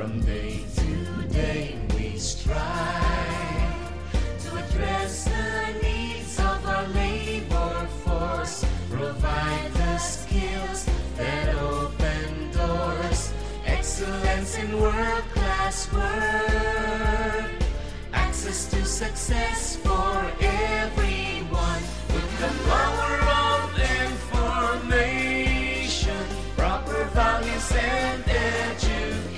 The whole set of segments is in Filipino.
From day to day we strive to address the needs of our labor force, provide the skills that open doors, excellence in world-class work, access to success for everyone, with the power of information, proper values and education,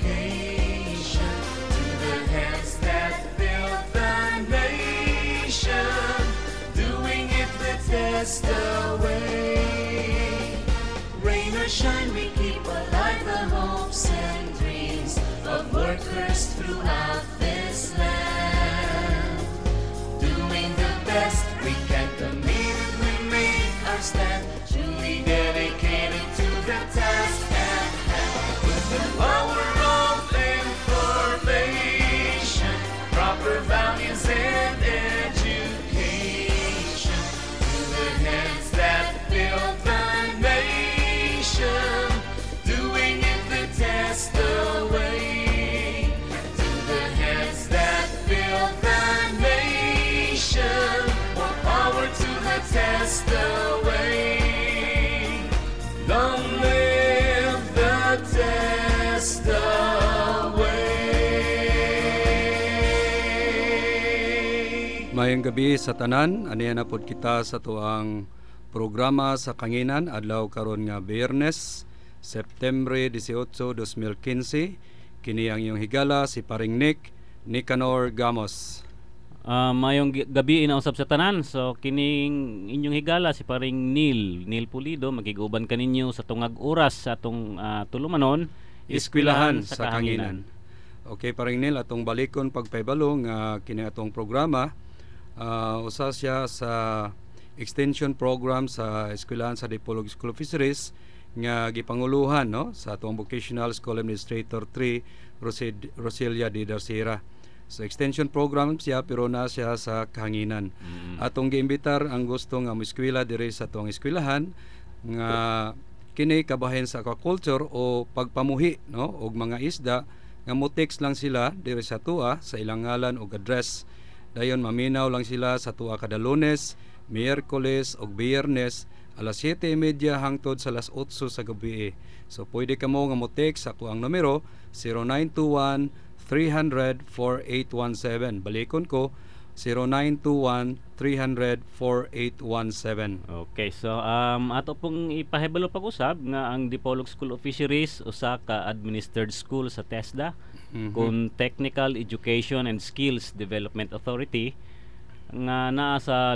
to the hands that build the nation, doing it the test away. Rain or shine, we keep alive the hopes and dreams of workers throughout this land, doing the best we can, committed we make our stand, truly dedicated to the task at hand, with the power of information, proper values and education, to the hands that build the nation, doing it the test away, to the hands that build the nation, more power to the test away. Long live the test away. Mayang gabi sa tanan, aniya na pod kita sa tuang programa sa Kanginan adlaw karon nga Biyernes, September 18, 2015. Kini ang iyong higala si Paring Nicanor Gamos. Mayong gabi inausap sa tanan. So kining inyong higala si paring Neil Pulido, magiguban kaninyo sa tungag oras sa atong tulumanon, Eskwelahan sa Kanginan. Okay, Paring Neil, atong balikon pagpaybalo nga kini atong programa. Usa siya sa extension program sa Eskwelahan sa Dipolog School of Fisheries nga gipanguluhan, no, sa atong Vocational School Administrator 3 Roselia de Darcera. So extension program siya pero na siya sa Kanginan. Atong giimbitar ang gusto nga moeskwela diri sa atong eskwelahan nga kini kabahin sa aquaculture o pagpamuhi, no, og mga isda nga mo-text lang sila diri sa tua sa ilang ngalan og address. Dayon maminaw lang sila sa tua kada Lunes, Miyerkules ug Biyernes alas 7:30 hangtod sa alas 8 sa gabi. So pwede ka mo nga mo-text sa kuang numero 0921-300-4817. Balikon ko, 0921-300-4817. Okay, so ato pong ipahibalo pag-usab nga ang Dipolog School of Fisheries usa ka administered school sa TESDA kun Technical Education and Skills Development Authority nga naa sa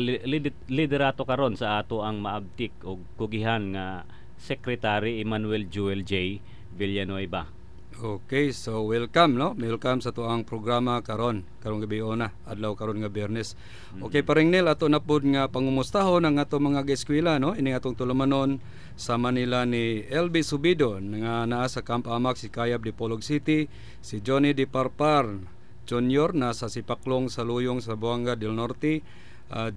liderato karon sa ato ang maabtik og kugihan nga Secretary Emmanuel Joel J. Villanueva. Okay, so welcome, no? Welcome sa tuang programa karong gabi na, adlaw karon nga Biyernes. Okay, Paring Neil, ato na pod nga pangumustahon ang ato mga eskwela, no? Ini atong tulumanon sa Manila ni LB Subido nga naa sa Camp Amak si Cayab Dipolog City, si Johnny Di Parpar Junior nasa Sipaklong sa Luyong sa Buanga del Norte,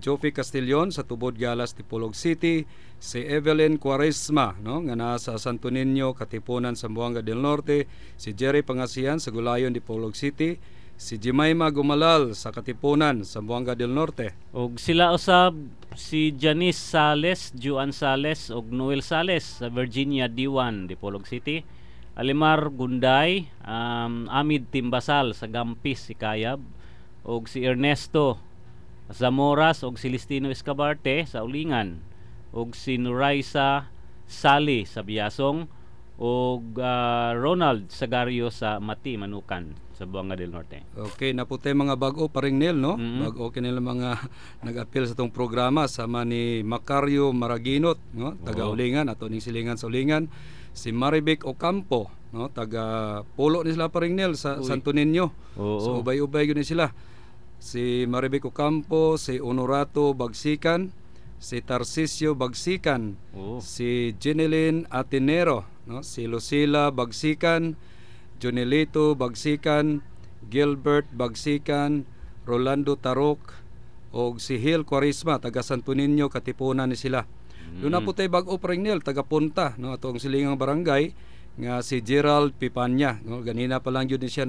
Joffy Castillon sa Tubod Galas Dipolog City, si Evelyn Quaresma, no, nga nasa Santo Niño Katipunan sa Buanga del Norte, si Jerry Pangasian sa Gulayon Dipolog City, si Jemima Gumalal sa Katipunan sa Buanga del Norte. Og sila usab si Janice Sales, Juan Sales ug Noel Sales sa Virginia D1 Dipolog City, Alimar Gunday, Amid Timbasal sa Gampis si Cayab, og si Ernesto Zamoras og Celestino Escabarte sa Ulingan, og si Nuraisa Sali sa Biasong, og Ronald Sagario sa Mati Manukan sa Buanga del Norte. Okay, naputay mga bago Paring Neil, no? Bago kinila mga nag-appeal sa tong programa sama ni Macario Maraginot, no? Taga Ulingan, ato ning silingan sa Ulingan. Si Maribec Ocampo, no? Taga Polo ni sila Paring Neil sa Santo Niño. So ubay-ubay gyud ni sila. Si Maribec Ocampo, si Honorato Bagsikan, si Tarcisio Bagsikan, si Jeneline Atenero, no? Si Lucila Bagsikan, Jonelito Bagsikan, Gilbert Bagsikan, Rolando Tarok, o si Hil Quaresma, taga Santo Niño, Katipunan ni sila. Doon na po tayo bago Paring Neil, taga Punta, no? Atong silingang barangay, nga si Gerald Pipanya, no? Ganina pa lang yun siya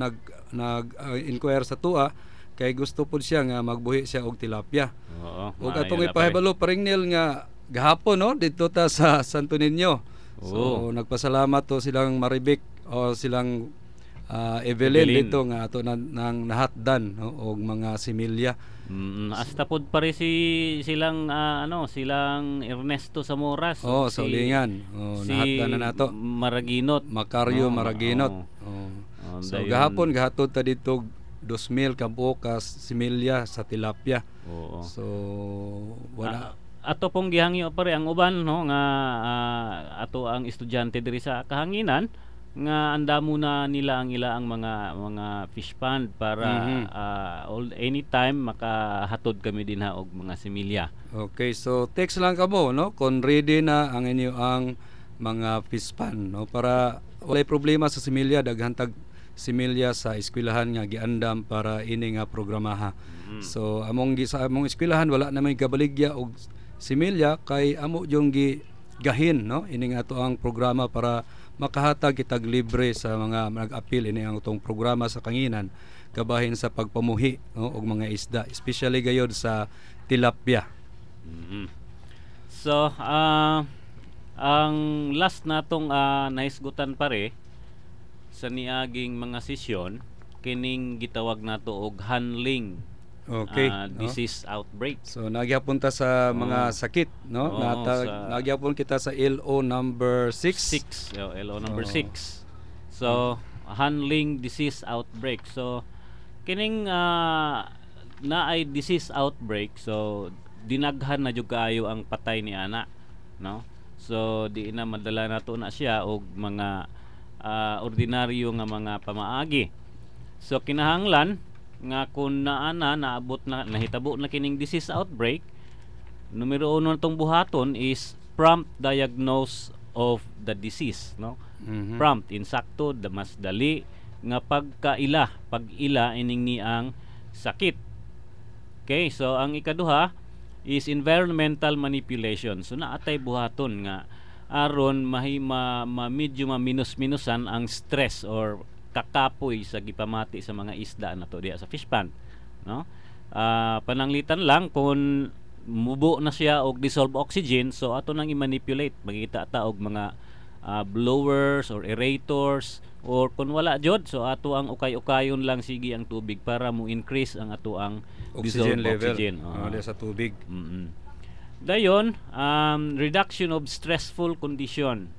inquire sa tua kay gusto po siya nga magbuhi siya og tilapia. Oo. Ug maayo atong na, pare. ipahibalo paringnil nga gahapon no dito ta sa Santo Niño. So nagpasalamat to silang Maribik o silang Evelyn dito nga ato nang nahatdan no og mga similya. Hasta pod pare silang silang Ernesto Zamoras. Sa ulingan. Nahatdan na nato. Maraginot. Macario Maraginot. So dayon. gahapon gahatod ta dito 2,000 ka bukas similya sa tilapia. Oo. So wala ato pong gihangyo pare ang uban no nga ato ang estudyante diri sa kahanginan nga andamo na nila ang ilaang mga fish pond para anytime makahatod kami din ha og mga similya. Okay, so text lang kamo no kung ready na ang inyo ang mga fish pond no para walay problema sa similya daghan tag similya sa eskwelahan nga giandam para ini nga programaha. So among eskwelahan wala na may kabaligya og similya kay amo yung gahin no ini nga ato ang programa para makahatag kitag libre sa mga nag-appeal ini ang itong programa sa kanginan kabahin sa pagpamuhi no og mga isda especially gayod sa tilapia. So ang last natong naisgutan pare sa niaging mga sesyon kining gitawag nato og handling disease outbreak. So nagyapon ta sa mga sakit no nagyapon kita sa LO number 6. LO number 6. So handling disease outbreak. So kining naay disease outbreak so dinaghan na jud kaayo ang patay ni ana no. So di na madala nato na siya og mga ordinaryo nga mga pamaagi. So kinahanglan nga kung naabot na nahitabo na kining disease outbreak, numero 1 natong buhaton is prompt diagnose of the disease no. Prompt insakto mas dali nga pag-ila ining ni ang sakit. Okay, so ang ikaduha is environmental manipulation. So naatay buhaton nga aron medyo maminus-minusan ang stress or kakapoy sa gipamati sa mga isda nato diha sa fish pond no. Pananglitan lang kung mubo na siya og dissolved oxygen so ato nang i-manipulate makita ta og mga blowers or aerators or kung wala jud so ato ang ukay-ukayon lang sige ang tubig para mo increase ang ato ang oxygen level sa tubig. Dayon reduction of stressful condition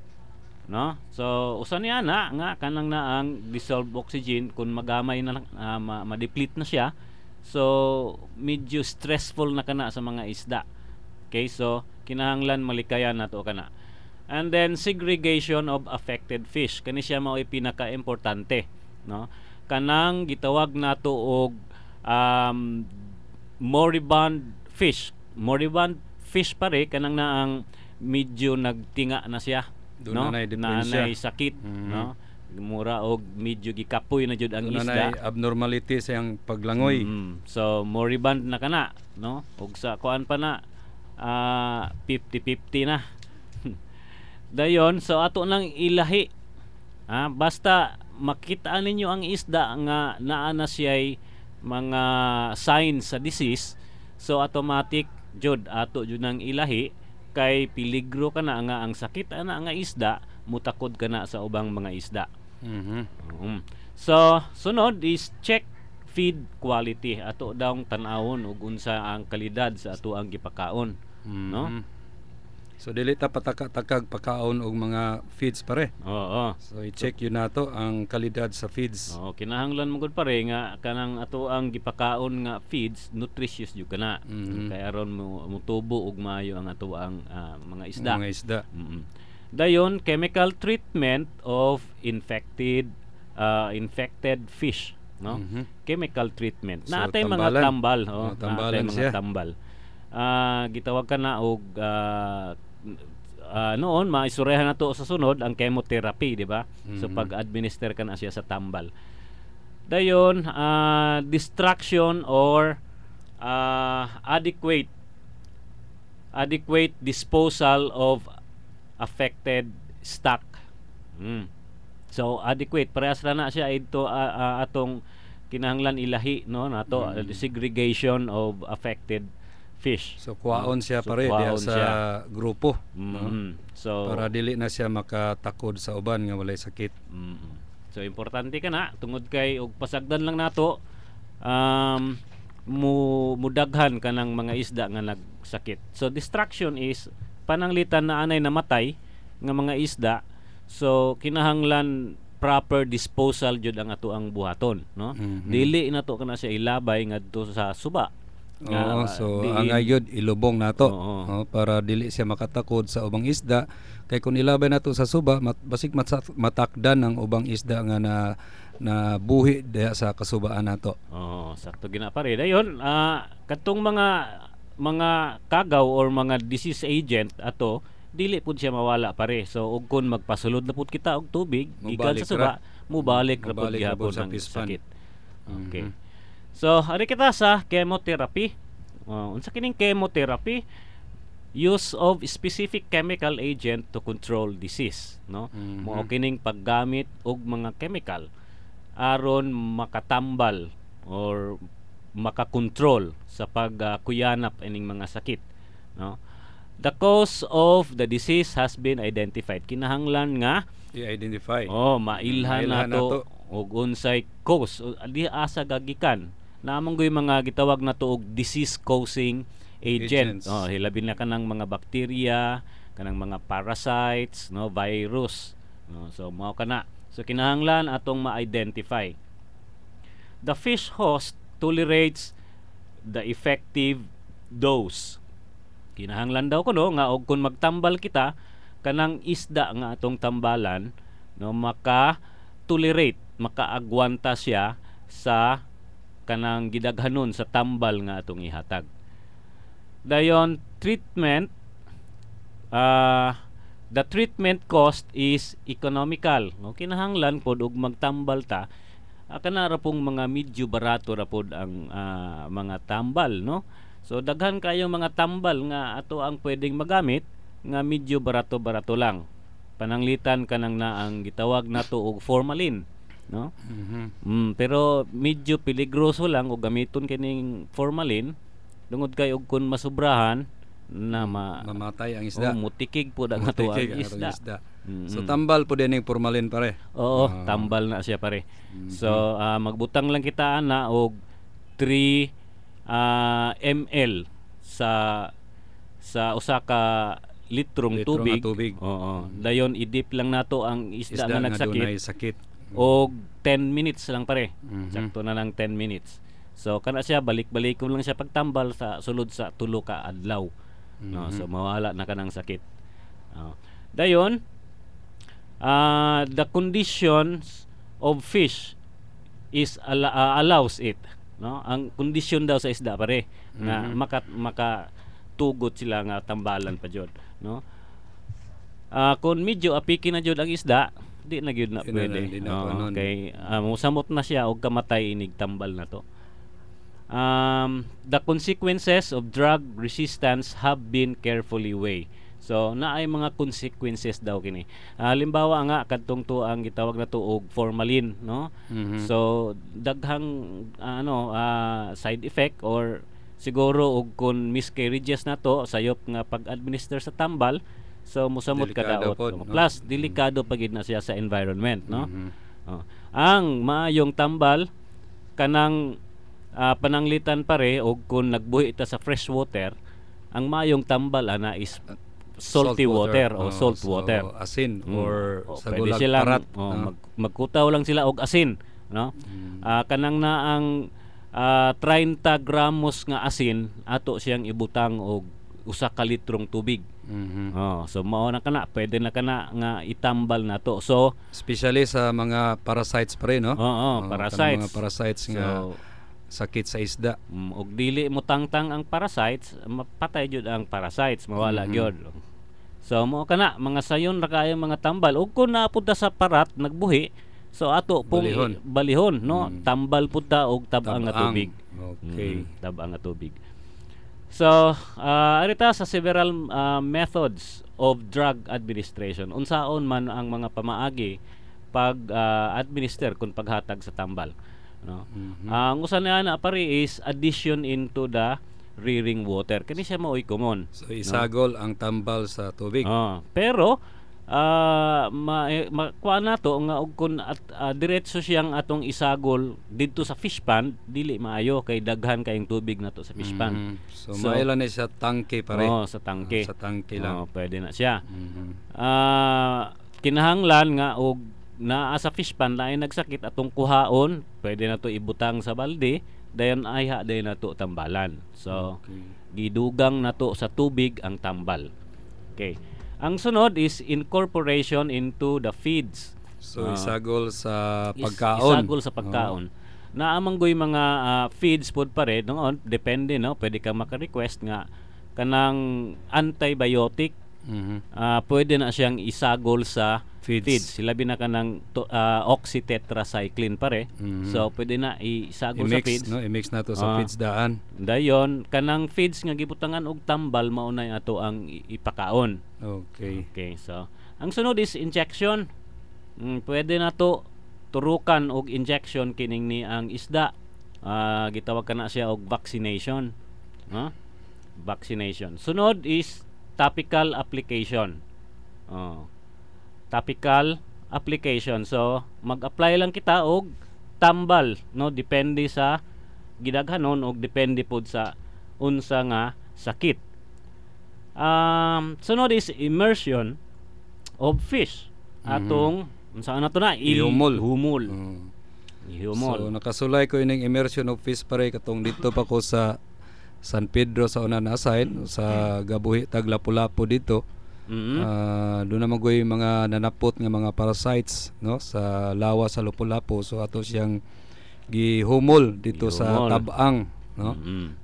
no. So usa niya na nga kanang na ang dissolved oxygen kung magamay na ma-deplete na siya so medyo stressful na kana sa mga isda. Okay, so kinahanglan malikayan nato kana. And then segregation of affected fish kani siya mao pinaka-importante no. Kanang gitawag nato og moribund fish pare kanang na ang medyo nagtinga na siya no, nanay sakit no, mura og medyo gikapoy na jud ang isda, nanay abnormality sa iyang paglangoy. So moribund na kana no, og sa kuan pa na 50-50 na. Dayon so ato nang ilahi basta makita ninyo ang isda nga naa na siya'y mga signs sa disease so automatic jud ato jud nang ilahi kay peligro kana nga ang sakit ana nga isda mutakod kana sa ubang mga isda. So sunod is check feed quality ato daw tan-awon ug unsa ang kalidad sa ato ang gipakaon no. So dili ta pataka-takag pakaon og mga feeds pare. So i-check yun nato ang kalidad sa feeds. Kinahanglan mo gud pare nga kanang ato ang gipakaon nga feeds nutritious jud kana. Kay aron mo tubo og maayo ang ato ang mga isda. Dayon chemical treatment of infected fish no. Chemical treatment. So, naatay mga tambal tambalan siya. Tambal. Gitawag kana og noon maisurehan nato sa sunod ang chemotherapy di ba. So pag-administer kana siya sa tambal. Dayon distraction or adequate disposal of affected stock. So adequate parehas ra na siya ito atong kinahanglan ilahi no nato segregation of affected fish. So kuwaon siya So, pare diya kuwaon sa siya. grupo, no? So Para dili na siya makatakod sa uban nga walay sakit. So importante ka na tungod kay og pasagdan lang nato mudaghan ka ng mga isda nga nagsakit. So destruction is pananglitan na anay namatay nga mga isda. So kinahanglan proper disposal jud ang ato ang buhaton, no? Dili nato kana siya ilabay ngadto sa suba. Oo, so angay yun ilubong nato, Oo. para dili siya makatakod sa ubang isda. Kay kung ilabay nato sa suba, basig matakdan ang ubang isda nga na buhi diha sa kasubaan nato. Oo, sakto gina pare. Dayon, katong mga kagaw or mga disease agent ato dili pud siya mawala pare. So ug kun magpasulod na pud kita og tubig gikan Mubalik sa suba, mubalik ra pud Mubalik ra gihapon pud sa ang pispan. sakit. Okay. So, ari kita sa chemotherapy. Unsa kining chemotherapy? Use of specific chemical agent to control disease, no? Mao kining paggamit og mga chemical aron makatambal or makakontrol sa pagkuyanap ining mga sakit, no? The cause of the disease has been identified. Kinahanglan nga I-identify. mailhan Mailhan nato nato. og unsay cause di asa gagikan. Namang goy mga gitawag nato og disease causing agent. Agents. Hilabi na kanang mga bakterya, kanang mga parasites, no, virus. So mao kana. So kinahanglan atong ma-identify. The fish host tolerates the effective dose. Kinahanglan daw kuno nga og kun magtambal kita kanang isda nga atong tambalan no maka-tolerate, makaagwanta siya sa kanang gidaghanon sa tambal nga atong ihatag. Dayon treatment the treatment cost is economical. No kinahanglan pod og magtambal ta kana ra pong mga medyo barato ra pod ang mga tambal, no? So daghan kayo mga tambal nga ato ang pwedeng magamit nga medyo barato-barato lang. Pananglitan kanang na ang gitawag nato og formalin, no? Pero medyo peligroso lang og gamiton kining formalin tungod kay og kun masubrahan na mamatay ang isda. Mutikig po ang ato ang Matikig ang atong isda. So tambal po din yung formalin pare. Oo, tambal na siya pare. So magbutang lang kita ana og 3 ml sa usa ka litrong Litro nga tubig. tubig. Oo. Dayon idip lang nato ang isda, nga Isda nga dunay nagsakit sakit. og 10 minutes lang pare. Mhm. Sakto na lang 10 minutes. So kana siya balik-balik ko lang siya pagtambal sa sulod sa tulo ka adlaw. No, so mawala na kanang sakit. Dayon the conditions of fish is allows it, no? Ang kondisyon daw sa isda pare nga maka tugot sila nga tambalan pa jud, no? Kung medyo apiki na jud ang isda, di na gyud na pwede. Di na panon. Kay musamot na siya og kamatay inig tambal na to. The consequences of drug resistance have been carefully weighed. So naay mga consequences daw kini. Halimbawa nga kadtong to ang gitawag na to og formalin, no? So daghang side effect or siguro og kun miscarriages na to sayop nga pag-administer sa tambal, so musamot ka Delikado daot. pod, no? Plus delikado pa gid na siya sa environment, no? Ang maayong tambal kanang pananglitan pare og kun nagbuhi ta sa fresh water, ang maayong tambal ana is salty water o salt water. Asin or sa pwede gulag silang, parat. magkutaw lang sila og asin, no? Kanang na ang 30 gramos nga asin ato siyang ibutang og usa ka litrong tubig. So mao na kana, pwede na kana nga itambal nato. So Especially sa mga parasites pa rin, no? parasites. Mga parasites nga So, sakit sa isda. og dili mo tangtang ang parasites, mapatay jud ang parasites, mawala gyud. So mo kana mga sayon ra kayo mga tambal ug kun napunta sa parat nagbuhi, so ato pong balihon, no? Tambal pud ta og tab-ang nga tubig. Okay. Tab-ang nga tubig. So arita sa several methods of drug administration. Unsaon man ang mga pamaagi pag administer kung paghatag sa tambal, no. Mhm. Ang usa na pare is addition into the rearing water. Kani siya mao'y common. So isagol ang tambal sa tubig. Pero kuha na to nga og kun diretso siyang atong isagol didto sa fish pond, dili maayo kay daghan kayong tubig nato sa fish pond. So maila na siya tangke pare. Sa tangke. Sa tangke lang. Pwede na siya. Mhm. Kinahanglan nga og naa sa fish pond lain nagsakit atong kuhaon, pwede na to ibutang sa balde, dayon ayha dayon nato tambalan. So Okay. gidugang nato sa tubig ang tambal. Okay. Ang sunod is incorporation into the feeds. So isagol sa pagkaon. Isagol sa pagkaon. Naamanggoy mga feeds pod pare noon, depende no, pwede ka maka-request nga kanang antibiotic. Mhm. Pwede na siyang isagol sa Feeds. feeds. Silabi na kanang oxytetracycline pare. Mhm. So pwede na isagol sa feeds. I-mix na to sa feeds daan. Dayon kanang feeds nga gibutangan og tambal mao na ato ang ipakaon. Okay. Okay, so ang sunod is injection. Pwede na to turukan og injection kining ni ang isda. Gitawag kana siya og vaccination. Vaccination. Sunod is topical application. Topical application. So mag-apply lang kita og tambal, no, depende sa gidaghanon og depende pod sa unsa nga sakit. Sunod is immersion of fish. Atong unsa na to na Ihumol. humol. So Ihumol. nakasulay ko ining immersion of fish pare katong dito pa ko sa San Pedro sa una na aside sa Gabuhi tag Lapu-Lapu dito. Doon naman ko yung mga nanapot nga mga parasites no sa lawa sa Lapu-Lapu, so ato siyang gihumol dito sa Gihumol. tabang no.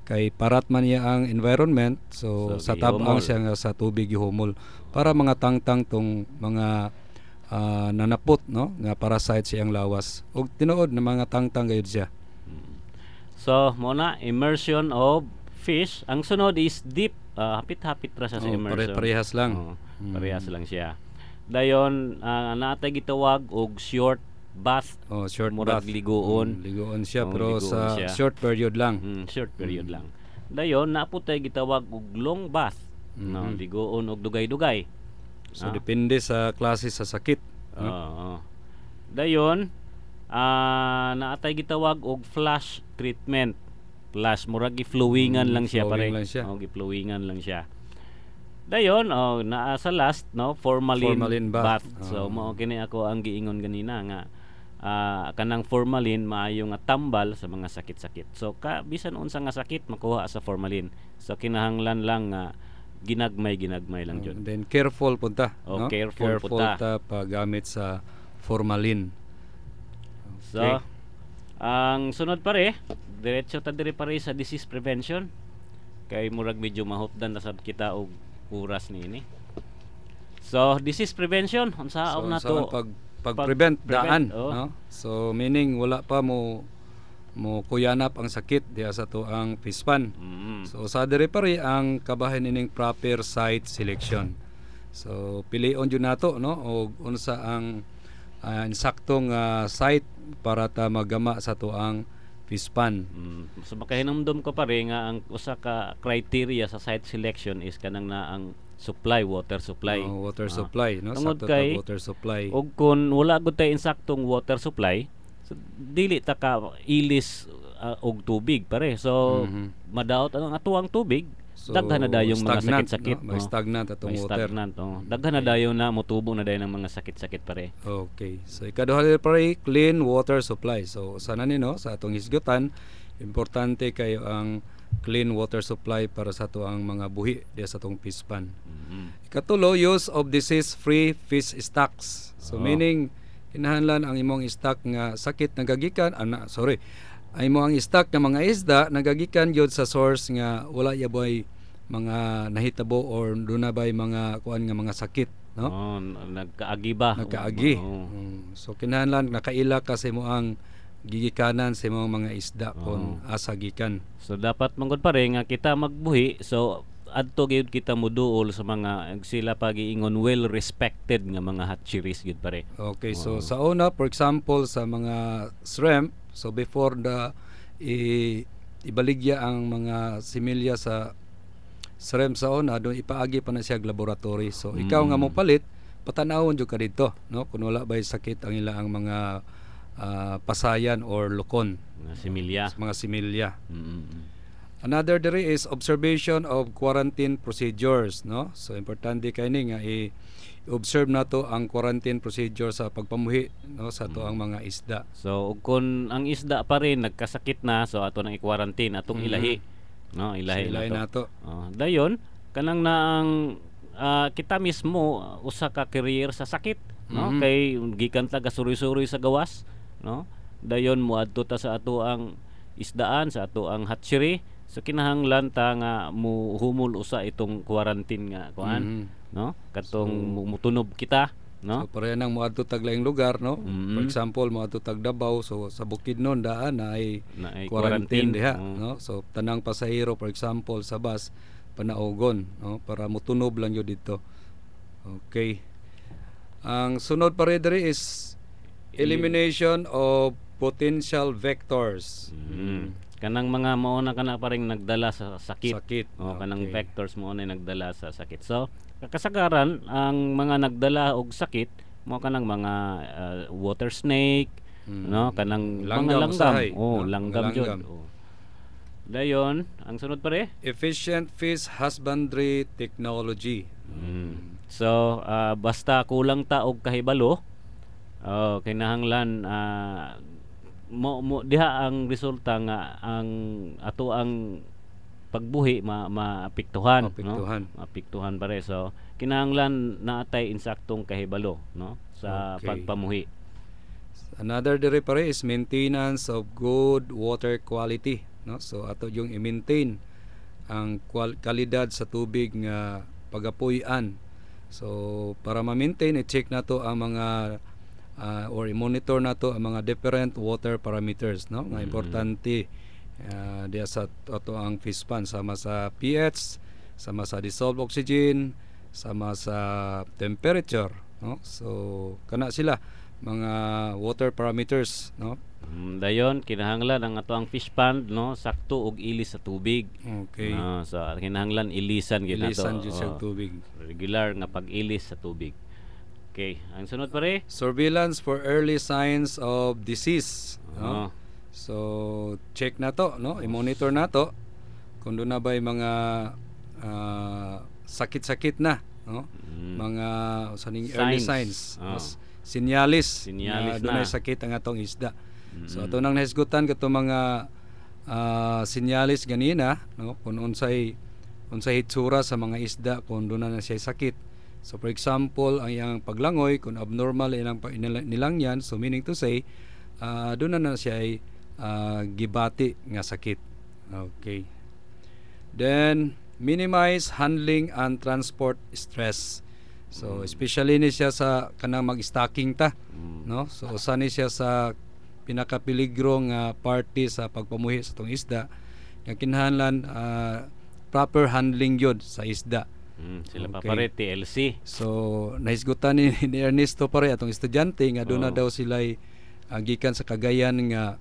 Kay parat man niya ang environment, so So, sa tabang gihumol. siya nga sa tubig gihumol para mga tangtang tong mga nanapot no nga parasites siyang lawas ug tinuod na mga tangtang gayud siya. So mo na immersion of fish. Ang sunod is deep. Hapit-hapit ra siya sa immersion. Parehas lang. Parehas lang siya. Dayon natay gitawag og short bath. Short Murag bath. ligoon. Ligoon siya ligoon pero sa siya. short period lang. Short period lang. Dayon naapod tay gitawag og long bath. No, ligoon og dugay-dugay. So depende sa klase sa sakit. Oo. Dayon naatay gitawag og flash treatment. Flash murag giflowingan lang siya pare. flowing lang siya. Giflowingan lang siya. Dayon naa sa last no formalin bath. So mao kini ako ang giingon ganina nga kanang formalin maayo nga tambal sa mga sakit-sakit. So bisan unsa nga sakit makuha sa formalin. So kinahanglan lang nga ginagmay lang jud. Then careful punta. Careful punta. ta paggamit sa formalin. So ang sunod pare, diretso ta diri pare sa disease prevention. Kay murag medyo mahutdan na sad kita og oras niini. So disease prevention unsaon na to? Pag-prevent daan, oo. no? So meaning wala pa mo kuyanap ang sakit diha sa to ang fish pond. So sa diri pare ang kabahin ining proper site selection. So pilion jud nato no og unsa ang insaktong site para ta magama sa to ang fish pond. So makahinumdum ko pare nga ang usa ka criteria sa site selection is kanang na ang supply, water supply. Water supply, no? Tungod Sakto kay ta water supply. og kun wala gud tay insaktong water supply, so dili ta ka ilis og tubig pare. So madaot ang atuang tubig. So, Daghan na dayong mga stagnant, sakit-sakit. no? May stagnant atong May water. stagnant, Daghan na dayon na motubo na dayon ng mga sakit-sakit pare. Okay. So ikaduha dili pare clean water supply. So sana ni no sa atong hisgutan importante kayo ang clean water supply para sa ato ang mga buhi diya sa atong fish pond. Ikatulo, use of disease-free fish stocks. So meaning kinahanglan ang imong stock nga sakit nagagikan ay mo ang stock nga mga isda nagagikan gyud sa source nga wala yaboy mga nahitabo or doon na ba'y mga kuan nga mga sakit, no? Nagkaagi ba? Nagkaagi. So kinahanglan nakaila ka sa imo ang gigikanan sa imong mga isda kon asa gikan. So dapat manggod pare nga kita magbuhi. So adto gyud kita moduol sa mga sila pagiingon well respected nga mga hatcheries gyud pare. Okay, so sa una, for example, sa mga shrimp, so before ibaligya ang mga similya sa shrimp sa una, doon ipaagi pa na siya laboratory. So ikaw nga mo palit, patanawon jud ka dito, no? Kung wala bay sakit ang ilang mga pasayan or lukon, Mga similya. mga similya. Mm. Another diri is observation of quarantine procedures, no? So importante kay ni nga i-observe nato ang quarantine procedure sa pagpamuhi, no, sa to ang mga isda. So kung ang isda pa rin nagkasakit na, so ato nang i-quarantine atong ilahi. No, ilahi So, ilahi nato. nato. Dayon kanang naang kita mismo usa ka career sa sakit, no? Mhm. Kay gikan ta gasuri-suri sa gawas, no? Dayon moadto ta sa ato ang isdaan, sa ato ang hatchery. So kinahanglan ta nga humul usa itong quarantine nga kuan, Mhm. no? Katong mutunob kita, no? So pareha nang moadto tag laing lugar, no? Mhm. For example, moadto tag Davao, so sa Bukidnon daan na ay Na ay quarantine diha, Oo. no? So tanang pasahero, for example, sa bus panaugon, no, para mutunob lang yun dito. Okay. Ang sunod pa rin diri is elimination of potential vectors. Kanang mga mauna kana pa ring nagdala sa sakit. Sakit. Kanang Okay. vectors mo na nagdala sa sakit. So, kasagaran ang mga nagdala og sakit mo kanang mga water snake, no, kanang mga Langgam, langgam. usahay, Oh, no? langgam Langgam. jud. Oh. Dayon, ang sunod pare? Efficient fish husbandry technology. So, basta kulang ta og kahibalo, kinahanglan mo diha ang resulta nga ang ato ang pagbuhi maapektuhan, Maapektuhan. no? Maapektuhan pare. So, kinahanglan naatay insaktong kahibalo, no, sa Okay. pagpamuhi. Another diri pare is maintenance of good water quality, no? So ato yung i-maintain ang kalidad sa tubig nga pagapuy-an. So para ma-maintain, i-check nato ang mga or i-monitor nato ang mga different water parameters, no? Nga importante diya sa ato ang fish pond, sama sa pH, sama sa dissolved oxygen, sama sa temperature, no? So kana sila mga water parameters, no? Dayon kinahanglan ang ato ang fish pond, no, sakto og ilis sa tubig. Okay. So kinahanglan ilisan gyud nato. Ilisan jud sa Oo. tubig. Regular nga pag-ilis sa tubig. Okay, ang sunod pare? Surveillance for early signs of disease, no? Oo. So check na to, no? I-monitor na to kung doon na ba'y mga sakit-sakit na, no? Mga saning early signs, Oo. sinyalis Sinyalis na doon ay na. sakit ang atong isda. So ato nang nahisgutan kato mga sinyalis ganina, no? Kung unsay hitsura sa mga isda kung doon na siya sakit. So for example, ang iyang paglangoy kung abnormal ilang nilang yan, so meaning to say doon na siya ay gibati nga sakit. Okay. Then minimize handling and transport stress. So especially ni siya sa kanang mag-stocking ta, no? So usa ni siya sa pinakapeligro nga party sa pagpamuhi sa tong isda. Nga kinahanglan proper handling yun sa isda. Sila pa Okay. pare TLC. So nahisgutan ni Ernesto pare atong estudyante nga doon na daw sila gikan sa Cagayan nga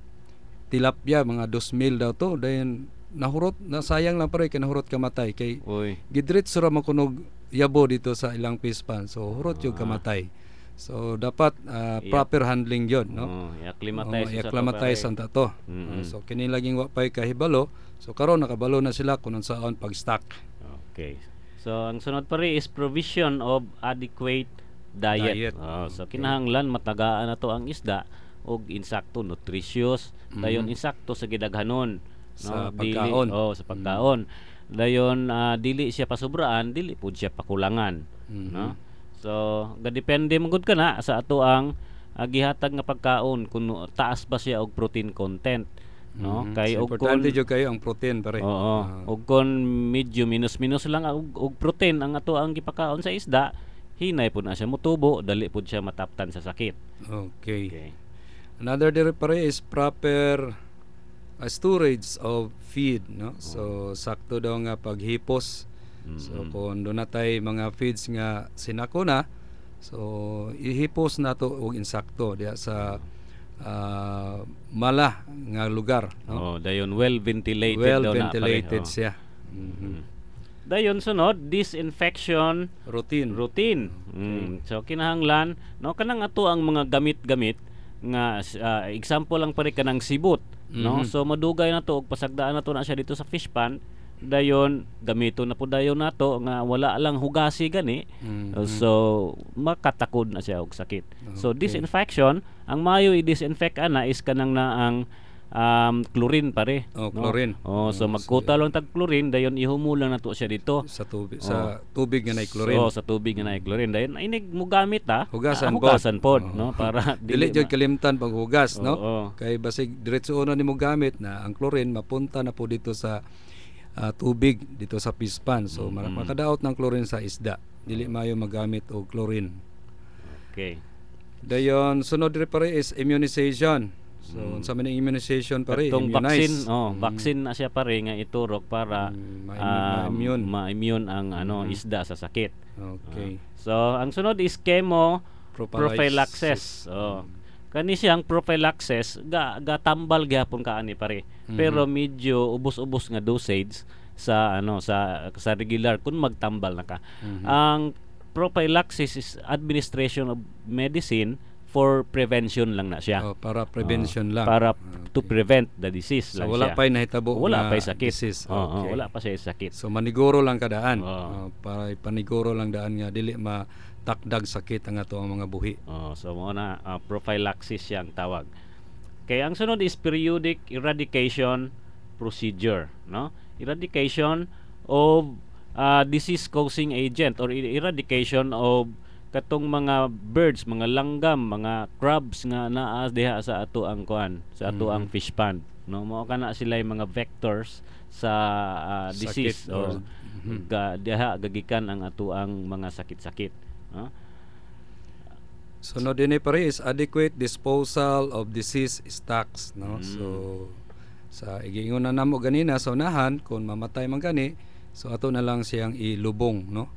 tilapia mga 2,000 daw to, dayon nahurot na sayang lang pare kay nahurot kamatay kay Uy. gidritso ra makunog yabo dito sa ilang fish pond, so hurot yung kamatay. So dapat proper handling yon, no? I-acclimatize sa I-acclimatize ang tato. So kini laging wa pay kahibalo, so karon nakabalo na sila kung unsaon pag-stock. Okay. So ang sunod pare is provision of adequate diet. Diet. So kinahanglan matagaan nato ang isda og insakto nutritious, dayon insakto sa gidaghanon, Sa Dili- pagkaon. sa pagkaon. Dayon dili siya pasubraan, dili pud siya pakulangan, no? So gadepende man gud kana sa ato ang gihatag nga pagkaon kung taas ba siya og protein content, no? Kay So, og importante jud kayo ang protein pare. Oo. Og kon medyo minus lang og protein ang ato ang gipakaon sa isda, hinay pud na siya motubo, dali pud siya mataptan sa sakit. Okay. Okay. Another dire pare is proper storage of feed, no? So sakto daw nga paghipos So kung doon natay mga feeds nga sinakuna, so ihipos nato og insakto diya sa mala nga lugar, no? Dayon well ventilated Well daw ventilated na pare. siya. Dayon sunod disinfection Routine. So kinahanglan no kanang ato ang mga gamit-gamit nga example lang pare kanang sibot, no? So madugay na to og pasagdaan na to na siya dito sa fish pond. Dayon gamito na po dayon nato nga wala lang hugasi gani. So makatakod na siya og sakit. So disinfection, ang maayo i-disinfect ana is kanang na ang chlorine pare. Chlorine. So magkuta lang tag chlorine dayon ihumulan nato siya dito Sa tubig nga nay chlorine. sa tubig nga nay chlorine. Dayon inig mo gamit Hugasan pod, no, para Dili jud kalimtan paghugas, no? Oo. Kay basig diretso na nimo gamit na ang chlorine mapunta na po dito sa tubig dito sa fish pond. So makadaot ng chlorine sa isda. Dili maayo magamit og chlorine. Okay. Dayon sunod diri pare is immunization. So unsa man ang immunization pare? Katong Immunize. vaccine na siya pare nga iturok para ma-immune. ma-immune ang isda sa sakit. Okay. So ang sunod is prophylaxis. Kani siyang prophylaxis gatambal gyapon kaani pare. Pero medyo ubos-ubos nga dosage sa sa regular kun magtambal na ka. Ang prophylaxis is administration of medicine for prevention lang na siya. Para prevention lang. Para to prevent the disease So lang wala siya. pa nahitabo Wala nga pa sakit. disease. Wala pa siya sakit. So maniguro lang kadaan. Para paniguro lang daan nga dili matakdag sakit ang ato ang mga buhi. So mo na prophylaxis siyang tawag. Kaya ang sunod is periodic eradication procedure, no? Eradication of disease causing agent or eradication of katong mga birds, mga langgam, mga crabs nga naa diha sa ato ang sa ato ang fish pond, no? Mao kana sila yung mga vectors sa disease or diha gagikan ang ato ang mga sakit-sakit, no? Sunod din pare is adequate disposal of disease stocks, no? So sa igingon na namo ganina sa unahan kung mamatay man gani, so ato na lang siyang ilubong, no?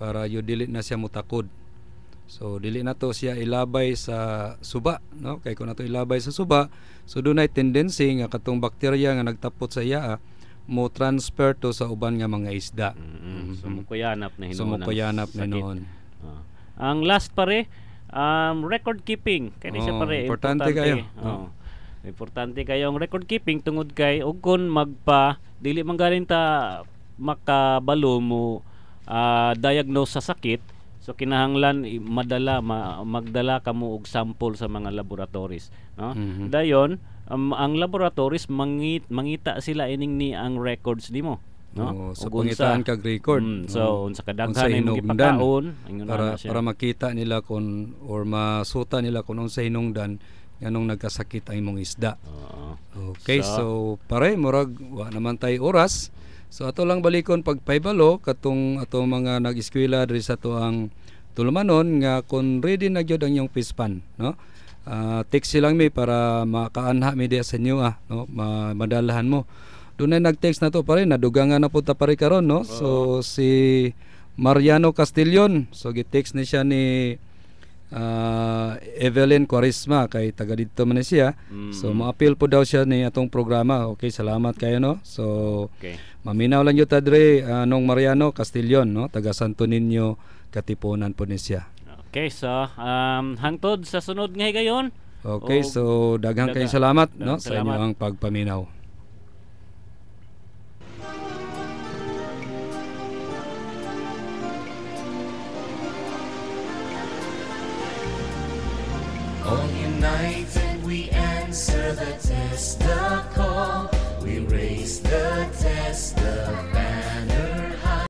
Para yo dili na siya mutakod. So dili na to siya ilabay sa suba, no? Kay kung ato ilabay sa suba, so dunay tendency nga katong bakterya nga nagtapot sa iya mo transfer to sa uban nga mga isda. So mukuyanap na hinuon. So mukuyanap na noon. Ang last pare record keeping. Kani siya pare importante kayo. Importante kayo ang record keeping tungod kay ug kun dili man galing ta makabalo mo diagnose sa sakit, so kinahanglan magdala kamo og sample sa mga laboratories, no? Dayon ang laboratories mangita sila ining ni ang records nimo, no? So pangitaan kag record. So unsa kadaghan imong ipakaon para makita nila kung or masuta nila kung unsa hinungdan nganong nagkasakit ang imong isda. Okay, so pare murag wa naman tay oras. So ato lang balikon pagpaybalo katong ato mga nag-eskwela diri sa ato ang tulumanon nga kung ready na gyud ang iyong fish pond, no? Text lang mi para makaanha mi diha sa inyo, no? Madalahan mo. Dunay nag-text na to pare, nadugangan na punta pare karon, no? So si Mariano Castillon, so gi-text ni siya ni Evelyn Quaresma kay taga dito man siya. So ma-appeal po daw siya ni atong programa. Okay, salamat kayo, no? So maminaw lang yun tadre nung Mariano Castillon, no? Taga Santo Niño Katipunan po ni siya. Okay, so hangtod sa sunod nga higayon. Okay, so daghang kayong salamat, no? Sa inyong pagpaminaw. All united we answer the